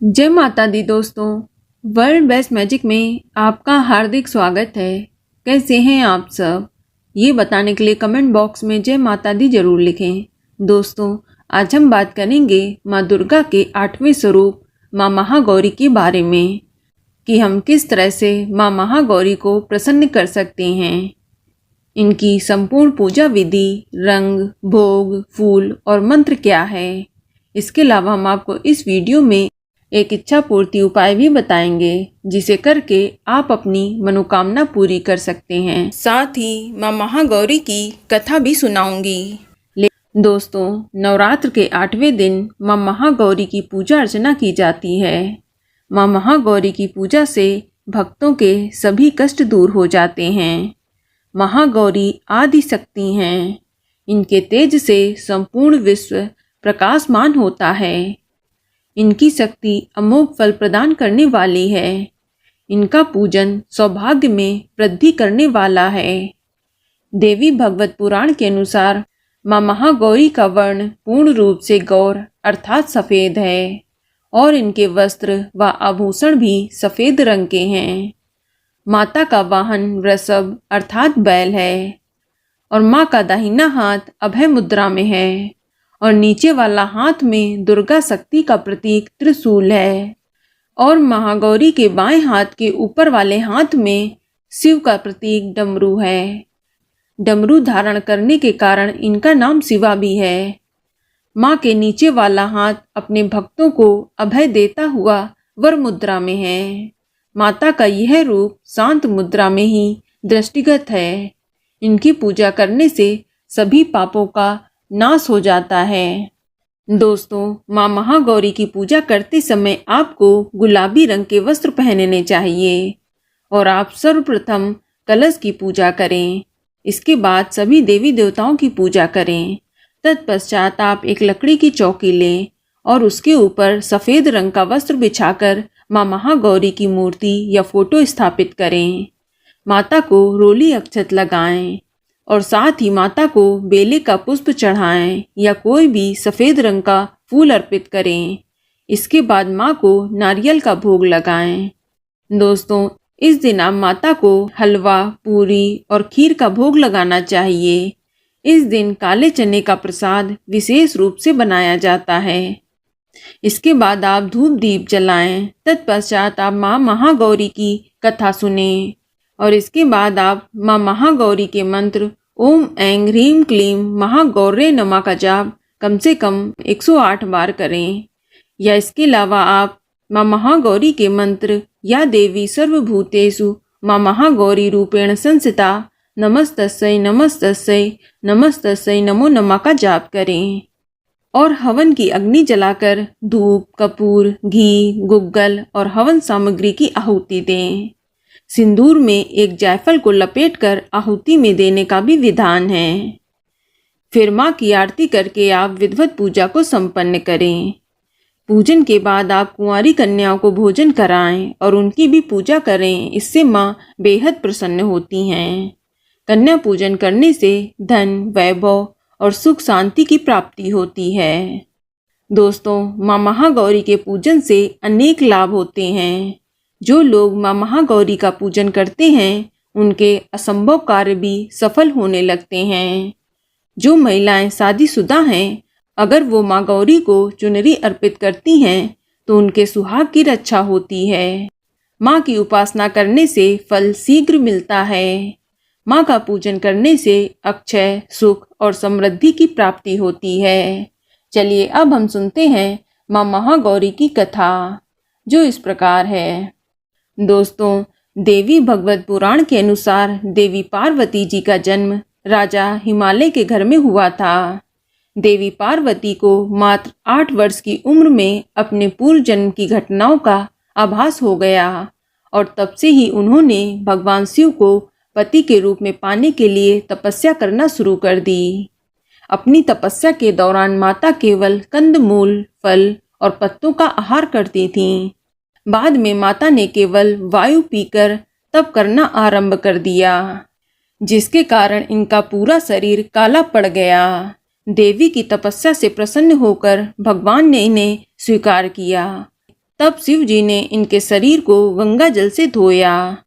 जय माता दी दोस्तों। वर्ल्ड बेस्ट मैजिक में आपका हार्दिक स्वागत है। कैसे हैं आप सब, ये बताने के लिए कमेंट बॉक्स में जय माता दी जरूर लिखें। दोस्तों, आज हम बात करेंगे माँ दुर्गा के 8वें स्वरूप माँ महागौरी के बारे में कि हम किस तरह से माँ महागौरी को प्रसन्न कर सकते हैं। इनकी संपूर्ण पूजा विधि, रंग, भोग, फूल और मंत्र क्या है। इसके अलावा हम आपको इस वीडियो में एक इच्छा पूर्ति उपाय भी बताएंगे, जिसे करके आप अपनी मनोकामना पूरी कर सकते हैं। साथ ही माँ महागौरी की कथा भी सुनाऊंगी। दोस्तों, नवरात्र के 8वें दिन माँ महागौरी की पूजा अर्चना की जाती है। माँ महागौरी की पूजा से भक्तों के सभी कष्ट दूर हो जाते हैं। महागौरी आदि शक्ति हैं। इनके तेज से संपूर्ण विश्व प्रकाशमान होता है। इनकी शक्ति अमोघ फल प्रदान करने वाली है। इनका पूजन सौभाग्य में वृद्धि करने वाला है। देवी भगवत पुराण के अनुसार माँ महागौरी का वर्ण पूर्ण रूप से गौर अर्थात सफ़ेद है और इनके वस्त्र व आभूषण भी सफ़ेद रंग के हैं। माता का वाहन वृषभ अर्थात बैल है और माँ का दाहिना हाथ अभय मुद्रा में है और नीचे वाला हाथ में दुर्गा शक्ति का प्रतीक त्रिशूल है और महागौरी के बाएं हाथ के ऊपर वाले हाथ में शिव का प्रतीक डमरू है। डमरू धारण करने के कारण इनका नाम शिवा भी है। माँ के नीचे वाला हाथ अपने भक्तों को अभय देता हुआ वर मुद्रा में है। माता का यह रूप शांत मुद्रा में ही दृष्टिगत है। इनकी पूजा करने से सभी पापों का नाश हो जाता है। दोस्तों, माँ महागौरी की पूजा करते समय आपको गुलाबी रंग के वस्त्र पहनने चाहिए और आप सर्वप्रथम कलश की पूजा करें। इसके बाद सभी देवी देवताओं की पूजा करें। तत्पश्चात आप एक लकड़ी की चौकी लें और उसके ऊपर सफ़ेद रंग का वस्त्र बिछाकर माँ महागौरी की मूर्ति या फोटो स्थापित करें। माता को रोली अक्षत लगाएं और साथ ही माता को बेले का पुष्प चढ़ाएं या कोई भी सफ़ेद रंग का फूल अर्पित करें। इसके बाद माँ को नारियल का भोग लगाएं। दोस्तों, इस दिन आप माता को हलवा, पूरी और खीर का भोग लगाना चाहिए। इस दिन काले चने का प्रसाद विशेष रूप से बनाया जाता है। इसके बाद आप धूप दीप जलाएं। तत्पश्चात आप माँ महागौरी की कथा सुने और इसके बाद आप माँ महागौरी के मंत्र ओम ऐं ह्रीं क्लीं महागौर्ये नमः का जाप कम से कम 108 बार करें। या इसके अलावा आप माँ महागौरी के मंत्र या देवी सर्वभूतेषु माँ महागौरी रूपेण संस्थिता नमस्तस्यै नमस्तस्यै नमस्तस्यै नमो नमः का जाप करें और हवन की अग्नि जलाकर धूप, कपूर, घी, गुग्गल और हवन सामग्री की आहुति दें। सिंदूर में एक जायफल को लपेटकर आहुति में देने का भी विधान है। फिर माँ की आरती करके आप विधिवत पूजा को संपन्न करें। पूजन के बाद आप कुंवारी कन्याओं को भोजन कराएं और उनकी भी पूजा करें। इससे माँ बेहद प्रसन्न होती हैं। कन्या पूजन करने से धन, वैभव और सुख शांति की प्राप्ति होती है। दोस्तों, माँ महागौरी के पूजन से अनेक लाभ होते हैं। जो लोग माँ महागौरी का पूजन करते हैं, उनके असंभव कार्य भी सफल होने लगते हैं। जो महिलाएं शादीशुदा हैं, अगर वो माँ गौरी को चुनरी अर्पित करती हैं, तो उनके सुहाग की रक्षा होती है। माँ की उपासना करने से फल शीघ्र मिलता है। माँ का पूजन करने से अक्षय, सुख और समृद्धि की प्राप्ति होती है। चलिए अब हम सुनते हैं माँ महागौरी की कथा, जो इस प्रकार है। दोस्तों, देवी भगवत पुराण के अनुसार देवी पार्वती जी का जन्म राजा हिमालय के घर में हुआ था। देवी पार्वती को मात्र 8 वर्ष की उम्र में अपने पूर्व जन्म की घटनाओं का आभास हो गया और तब से ही उन्होंने भगवान शिव को पति के रूप में पाने के लिए तपस्या करना शुरू कर दी। अपनी तपस्या के दौरान माता केवल कंदमूल, फल और पत्तों का आहार करती थीं। बाद में माता ने केवल वायु पीकर तप करना आरंभ कर दिया, जिसके कारण इनका पूरा शरीर काला पड़ गया। देवी की तपस्या से प्रसन्न होकर भगवान ने इन्हें स्वीकार किया तब शिव जी ने इनके शरीर को गंगा जल से धोया,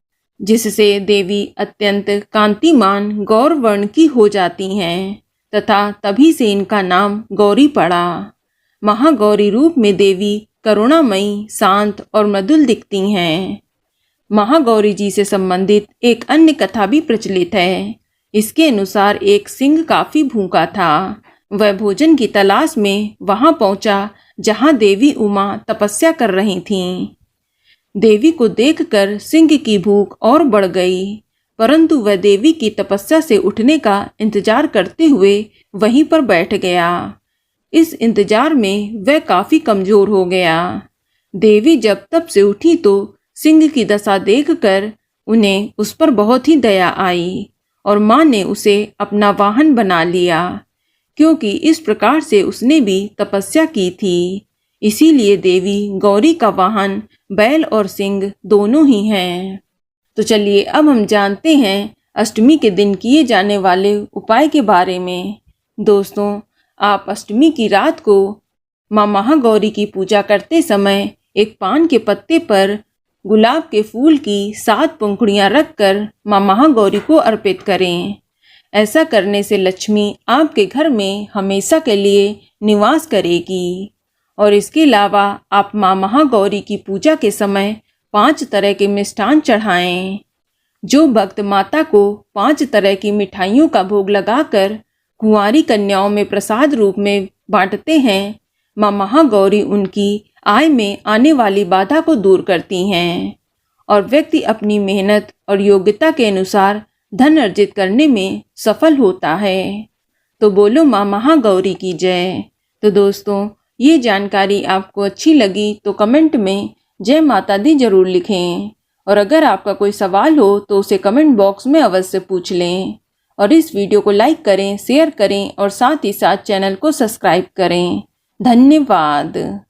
जिससे देवी अत्यंत कांतिमान गौर वर्ण की हो जाती हैं तथा तभी से इनका नाम गौरी पड़ा। महागौरी रूप में देवी करुणामयी, शांत और मृदुल दिखती हैं। महागौरी जी से संबंधित एक अन्य कथा भी प्रचलित है। इसके अनुसार एक सिंह काफी भूखा था। वह भोजन की तलाश में वहां पहुंचा जहां देवी उमा तपस्या कर रही थीं। देवी को देखकर सिंह की भूख और बढ़ गई, परंतु वह देवी की तपस्या से उठने का इंतजार करते हुए वहीं पर बैठ गया। इस इंतजार में वह काफी कमजोर हो गया। देवी जब तब से उठी तो सिंह की दशा देखकर उन्हें उस पर बहुत ही दया आई और मां ने उसे अपना वाहन बना लिया, क्योंकि इस प्रकार से उसने भी तपस्या की थी। इसीलिए देवी गौरी का वाहन बैल और सिंह दोनों ही हैं। तो चलिए अब हम जानते हैं अष्टमी के दिन किए जाने वाले उपाय के बारे में। दोस्तों, आप अष्टमी की रात को माँ महागौरी की पूजा करते समय एक पान के पत्ते पर गुलाब के फूल की 7 पंखुड़ियाँ रखकर माँ महागौरी को अर्पित करें। ऐसा करने से लक्ष्मी आपके घर में हमेशा के लिए निवास करेगी। और इसके अलावा आप माँ महागौरी की पूजा के समय 5 तरह के मिष्ठान चढ़ाएं। जो भक्त माता को 5 तरह की मिठाइयों का भोग लगाकर कुंवारी कन्याओं में प्रसाद रूप में बांटते हैं, माँ महागौरी उनकी आय में आने वाली बाधा को दूर करती हैं और व्यक्ति अपनी मेहनत और योग्यता के अनुसार धन अर्जित करने में सफल होता है। तो बोलो माँ महागौरी की जय। तो दोस्तों, ये जानकारी आपको अच्छी लगी तो कमेंट में जय माता दी जरूर लिखें, और अगर आपका कोई सवाल हो तो उसे कमेंट बॉक्स में अवश्य पूछ लें। और इस वीडियो को लाइक करें, शेयर करें और साथ ही साथ चैनल को सब्सक्राइब करें। धन्यवाद।